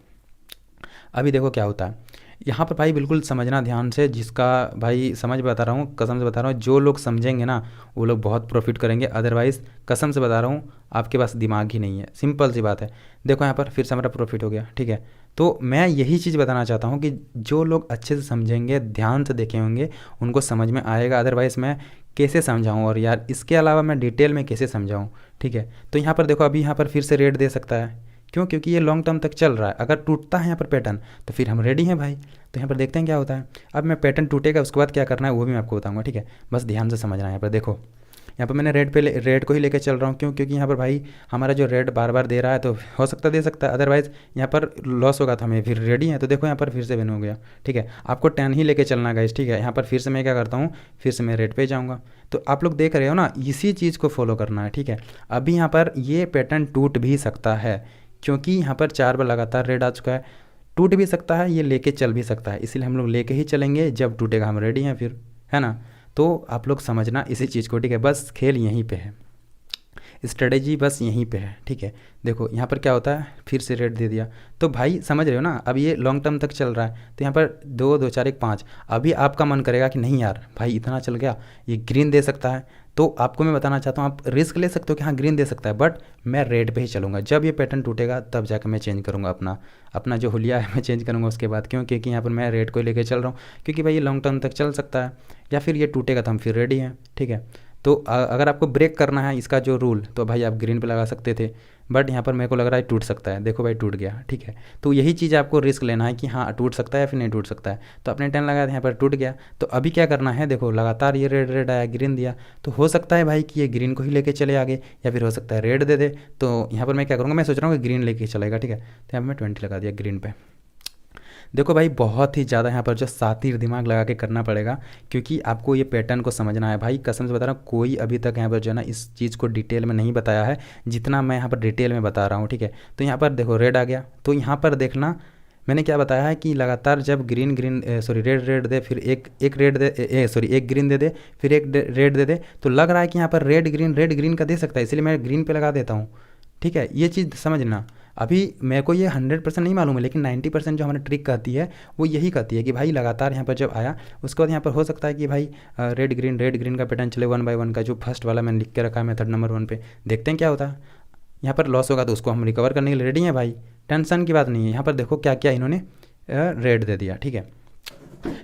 अभी देखो क्या होता है यहाँ पर भाई, बिल्कुल समझना ध्यान से, जिसका भाई समझ बता रहा हूँ, कसम से बता रहा हूँ, जो लोग समझेंगे ना वो लोग बहुत प्रॉफिट करेंगे। अदरवाइज़ कसम से बता रहा हूँ आपके पास दिमाग ही नहीं है, सिंपल सी बात है। देखो यहाँ पर फिर से हमारा प्रॉफिट हो गया। ठीक है, तो मैं यही चीज़ बताना चाहता हूँ कि जो लोग अच्छे से समझेंगे, ध्यान से देखे होंगे, उनको समझ में आएगा। अदरवाइज़ मैं कैसे समझाऊँ, और यार इसके अलावा मैं डिटेल में कैसे समझाऊँ। ठीक है, तो यहाँ पर देखो, अभी यहाँ पर फिर से रेड दे सकता है, क्यों, क्योंकि ये लॉन्ग टर्म तक चल रहा है। अगर टूटता है यहाँ पर पैटर्न तो फिर हम रेडी हैं भाई। तो यहाँ पर देखते हैं क्या होता है। अब मैं पैटर्न टूटेगा उसके बाद क्या करना है वो भी मैं आपको बताऊंगा। ठीक है, बस ध्यान से समझना है। यहाँ पर देखो, यहाँ पर मैंने रेड को ही लेकर चल रहा हूँ, क्यों, क्योंकि यहाँ पर भाई हमारा जो रेड बार बार दे रहा है तो हो सकता दे सकता है, अदरवाइज़ यहाँ पर लॉस होगा तो हमें फिर रेडी है। तो देखो यहाँ पर फिर से विन हो गया। ठीक है, आपको 10 ही लेके चलना गाइस। ठीक है, यहाँ पर फिर से मैं क्या करता हूँ, फिर से मैं रेड पे जाऊँगा। तो आप लोग देख रहे हो ना, इसी चीज़ को फॉलो करना है। ठीक है, अभी यहाँ पर ये पैटर्न टूट भी सकता है, क्योंकि यहाँ पर 4 बार लगातार रेड आ चुका है। टूट भी सकता है, ये लेके चल भी सकता है, इसलिए हम लोग लेके ही चलेंगे, जब टूटेगा हम रेडी हैं फिर, है ना। तो आप लोग समझना इसी चीज़ को। ठीक है, बस खेल यहीं पे है, स्ट्रेटेजी बस यहीं पे है। ठीक है, देखो यहाँ पर क्या होता है, फिर से रेड दे दिया, तो भाई समझ रहे हो ना, अब ये लॉन्ग टर्म तक चल रहा है। तो यहाँ पर 2 2 4 1 5, अभी आपका मन करेगा कि नहीं यार भाई इतना चल गया, ये ग्रीन दे सकता है, तो आपको मैं बताना चाहता हूँ, आप रिस्क ले सकते हो कि हाँ ग्रीन दे सकता है, बट मैं रेड पे ही चलूँगा। जब ये पैटर्न टूटेगा तब जाकर मैं चेंज करूँगा अपना जो हुलिया है मैं चेंज करूँगा उसके बाद। क्यों? क्योंकि यहाँ पर मैं रेड को लेकर चल रहा हूँ, क्योंकि भाई ये लॉन्ग टर्म तक चल सकता है, या फिर ये टूटेगा तो हम फिर रेडी हैं, ठीक है। तो अगर आपको ब्रेक करना है इसका जो रूल, तो भाई आप ग्रीन पे लगा सकते थे, बट यहाँ पर मेरे को लग रहा है टूट सकता है। देखो भाई टूट गया, ठीक है। तो यही चीज़ आपको रिस्क लेना है कि हाँ टूट सकता है या फिर नहीं टूट सकता है। तो अपने 10 लगाया था, यहाँ पर टूट गया, तो अभी क्या करना है, देखो लगातार ये रेड रेड आया, ग्रीन दिया, तो हो सकता है भाई कि ये ग्रीन को ही लेके चले आगे, या फिर हो सकता है रेड दे दे। तो यहाँ पर मैं क्या करूँगा, मैं सोच रहा हूँ कि ग्रीन लेके चलेगा, ठीक है। तो यहाँ पर मैं 20 लगा दिया ग्रीन पे। देखो भाई बहुत ही ज़्यादा यहाँ पर जो सातिर दिमाग लगा के करना पड़ेगा, क्योंकि आपको ये पैटर्न को समझना है भाई। कसम से बता रहा हूँ, कोई अभी तक यहाँ पर जो है ना इस चीज़ को डिटेल में नहीं बताया है जितना मैं यहाँ पर डिटेल में बता रहा हूँ, ठीक है। तो यहाँ पर देखो रेड आ गया, तो यहाँ पर देखना मैंने क्या बताया है कि लगातार जब green green sorry red red दे, फिर एक रेड दे, सॉरी एक ग्रीन दे दे, फिर एक रेड दे दे, तो लग रहा है कि यहाँ पर रेड ग्रीन का दे सकता है, इसलिए मैं ग्रीन पे लगा देता हूँ, ठीक है। ये चीज़ समझना। अभी मेरे को ये 100% नहीं मालूम है, लेकिन 90% जो हमारी ट्रिक कहती है वो यही कहती है कि भाई लगातार यहाँ पर जब आया, उसके बाद यहाँ पर हो सकता है कि भाई रेड ग्रीन का पैटर्न चले 1 बाय 1 का, जो फर्स्ट वाला मैंने लिख के रखा है मेथड नंबर 1 पे। देखते हैं क्या होता है। यहाँ पर लॉस होगा तो उसको हम रिकवर करने के लिए रेडी हैं भाई, टेंशन की बात नहीं है। यहाँ पर देखो क्या क्या इन्होंने रेड दे दिया, ठीक है।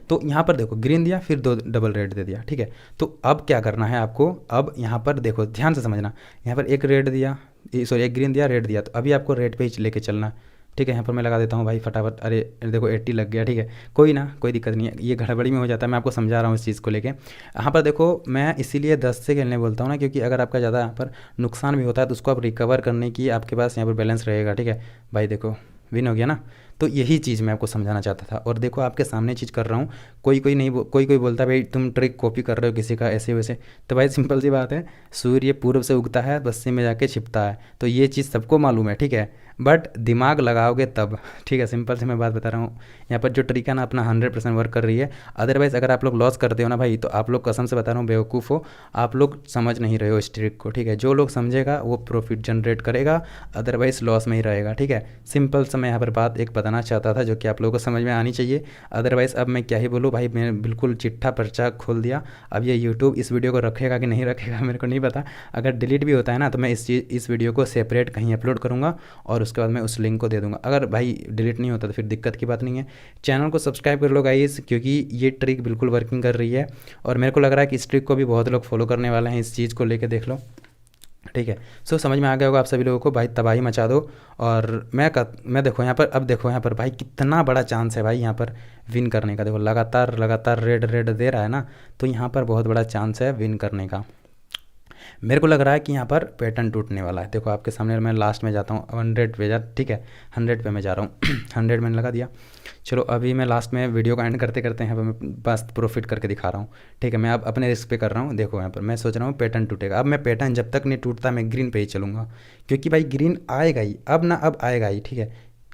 तो यहाँ पर देखो ग्रीन दिया, फिर 2 डबल रेड दे दिया, ठीक है। तो अब क्या करना है आपको, अब यहाँ पर देखो ध्यान से समझना, यहाँ पर एक रेड दिया, सॉरी एक ग्रीन दिया, रेड दिया, तो अभी आपको रेड पे ही लेके चलना, ठीक है। यहाँ पर मैं लगा देता हूँ भाई फटाफट। अरे देखो 80 लग गया, ठीक है। कोई ना, कोई दिक्कत नहीं है, ये गड़बड़ी में हो जाता है, मैं आपको समझा रहा हूँ इस चीज़ को लेके। यहाँ पर देखो मैं इसीलिए 10 से खेलने बोलता हूँ ना, क्योंकि अगर आपका ज़्यादा यहाँ पर नुकसान भी होता है तो उसको आप रिकवर करने की आपके पास यहाँ पर बैलेंस रहेगा, ठीक है भाई। देखो विन हो गया ना। तो यही चीज़ मैं आपको समझाना चाहता था, और देखो आपके सामने चीज़ कर रहा हूँ। कोई बोलता है भाई तुम ट्रिक कॉपी कर रहे हो किसी का ऐसे वैसे, तो भाई सिंपल सी बात है, सूर्य पूर्व से उगता है पश्चिम में जाके छिपता है, तो ये चीज़ सबको मालूम है, ठीक है। बट दिमाग लगाओगे तब, ठीक है। सिंपल से मैं बात बता रहा हूँ, यहाँ पर जो ट्रिक है ना अपना 100% वर्क कर रही है। अदरवाइज़ अगर आप लोग लॉस करते हो ना भाई, तो आप लोग कसम से बता रहा हूँ बेवकूफ़ हो, आप लोग समझ नहीं रहे हो इस ट्रिक को, ठीक है। जो लोग समझेगा वो प्रॉफिट जनरेट करेगा, अदरवाइज़ लॉस में ही रहेगा, ठीक है। सिंपल से मैं यहाँ पर बात एक बताना चाहता था जो कि आप लोगों को समझ में आनी चाहिए। अदरवाइज़ अब मैं क्या ही बोलूँ भाई, मैंने बिल्कुल चिट्ठा पर्चा खोल दिया। अब ये यूट्यूब इस वीडियो को रखेगा कि नहीं रखेगा मेरे को नहीं पता। अगर डिलीट भी होता है ना, तो मैं इस वीडियो को सेपरेट कहीं अपलोड करूँगा, और उसके बाद मैं उस लिंक को दे दूँगा। अगर भाई डिलीट नहीं होता तो फिर दिक्कत की बात नहीं है। चैनल को सब्सक्राइब कर लो गाइस, क्योंकि ये ट्रिक बिल्कुल वर्किंग कर रही है, और मेरे को लग रहा है कि इस ट्रिक को भी बहुत लोग फॉलो करने वाले हैं, इस चीज़ को लेकर देख लो, ठीक है। सो समझ में आ गया होगा आप सभी लोगों को। भाई तबाही मचा दो। और मैं देखो यहाँ पर, अब देखो यहाँ पर भाई कितना बड़ा चांस है भाई यहाँ पर विन करने का। देखो लगातार रेड रेड दे रहा है ना, तो यहाँ पर बहुत बड़ा चांस है विन करने का। मेरे को लग रहा है कि यहाँ पर पैटर्न टूटने वाला है। देखो आपके सामने मैं लास्ट में जाता हूँ 100 पे ठीक है, 100 पे मैं जा रहा हूँ 100 मैंने लगा दिया। चलो अभी मैं लास्ट में वीडियो का एंड करते करते यहाँ पर मैं बस प्रॉफिट करके दिखा रहा हूँ, ठीक है। मैं अब अपने रिस्क पे कर रहा हूँ। देखो यहाँ पर मैं सोच रहा हूँ पैटर्न टूटेगा। अब मैं पैटर्न जब तक नहीं टूटता मैं ग्रीन पे ही चलूँगा, क्योंकि भाई ग्रीन आएगा ही अब आएगा ही, ठीक है।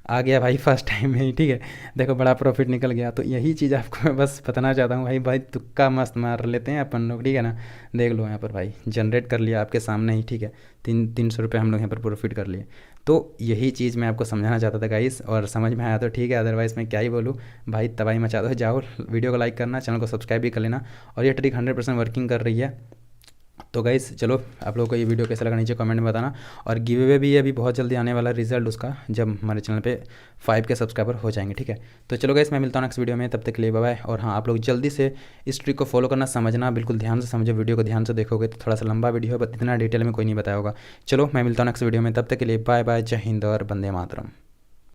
आ गया भाई फर्स्ट टाइम में ही, ठीक है। देखो बड़ा प्रॉफिट निकल गया। तो यही चीज़ आपको मैं बस बताना चाहता हूँ भाई तुक्का मस्त मार लेते हैं अपन लोग, ठीक है ना। देख लो यहाँ पर भाई जनरेट कर लिया आपके सामने ही, ठीक है। 300 रुपये हम लोग यहाँ पर प्रॉफिट कर लिए। तो यही चीज़ मैं आपको समझाना चाहता था गाइस, और समझ में आया तो ठीक है, अदरवाइज़ मैं क्या ही बोलूँ भाई। तबाही मचा दो, जाओ वीडियो को लाइक करना, चैनल को सब्सक्राइब भी कर लेना, और ये ट्रिक 100% वर्किंग कर रही है। तो गाइस चलो आप लोगों को ये वीडियो कैसा लगा नीचे कमेंट में बताना, और गिव अवे भी अभी बहुत जल्दी आने वाला रिजल्ट उसका, जब हमारे चैनल पे 5 के सब्सक्राइबर हो जाएंगे, ठीक है। तो चलो गाइस मैं मिलता हूँ नेक्स्ट वीडियो में, तब तक के लिए बाय बाय। और हाँ आप लोग जल्दी से इस ट्रिक को फॉलो करना, समझना, बिल्कुल ध्यान से समझो, वीडियो को ध्यान से देखोगे तो थोड़ा सा लंबा वीडियो है, बट इतना डिटेल में कोई नहीं बताया होगा। चलो मैं मिलता हूँ नेक्स्ट वीडियो में, तब तक के लिए बाय बाय, जय हिंद और वंदे मातरम।